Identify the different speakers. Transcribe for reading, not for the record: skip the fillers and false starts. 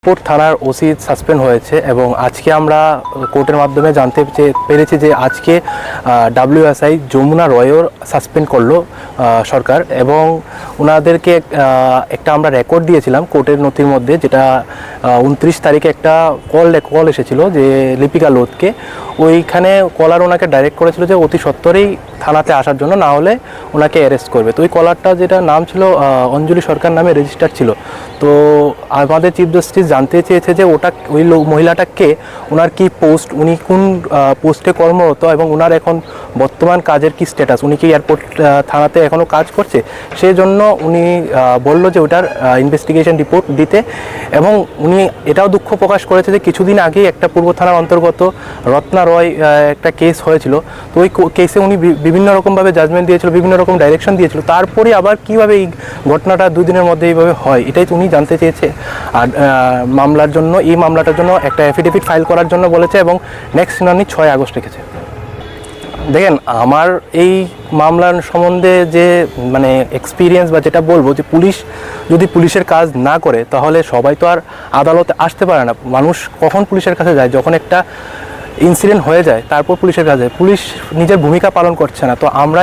Speaker 1: Court থানার OC suspend হয়েছে এবং আজকে আমরা কোর্টের মাধ্যমে জানতে পেরেছি যে আজকে ডাব্লিউএসআই যমুনা রয়ও সাসপেন্ড করলো সরকার এবং ওনাদেরকে একটা আমরা রেকর্ড দিয়েছিলাম কোর্টের নথির মধ্যে, যেটা 29 তারিখে একটা কল এসেছিল যে লিপিকা লোধকে, ওইখানে কলার ওনাকে ডাইরেক্ট করেছিল যে অতি সত্বরেই থানাতে আসার জন্য, না হলে ওনাকে অ্যারেস্ট করবে। তো ওই কলারটা যেটা নাম ছিল অঞ্জলি সরকার নামে রেজিস্টার ছিল। তো আমাদের চিফ জাস্টিস জানতে চেয়েছে যে ওই মহিলাটাকে, ওনার কি পোস্ট, উনি কোন পোস্টে কর্মরত এবং ওনার এখন বর্তমান কাজের কি স্ট্যাটাস, উনি কি এয়ারপোর্ট থানাতে এখনও কাজ করছে, সেই জন্য উনি বলল যে ওটার ইনভেস্টিগেশন রিপোর্ট দিতে। এবং উনি এটাও দুঃখ প্রকাশ করেছে যে কিছুদিন আগেই একটা পূর্ব থানার অন্তর্গত রত্না রয় একটা কেস হয়েছিল। তো ওই কেসে উনি বিভিন্ন রকমভাবে জাজমেন্ট দিয়েছিল, বিভিন্ন রকম ডাইরেকশন দিয়েছিল, তারপরে আবার কীভাবে এই ঘটনাটা 2 দিনের মধ্যে এইভাবে হয়, এটাই উনি জানতে চেয়েছে। আর এই মামলাটার জন্য একটা অ্যাফিডেভিট ফাইল করার জন্য বলেছে এবং নেক্সট শুনানি 6 আগস্ট রেখেছে। দেখেন, আমার এই মামলার সম্বন্ধে যে এক্সপিরিয়েন্স বা যেটা বলবো, যে যদি পুলিশের কাজ না করে তাহলে সবাই তো আর আদালতে আসতে পারে না। মানুষ কখন পুলিশের কাছে যায়, যখন একটা ইনসিডেন্ট হয়ে যায়, তারপর পুলিশের কাছে। পুলিশ নিজের ভূমিকা পালন করছে না। তো আমরা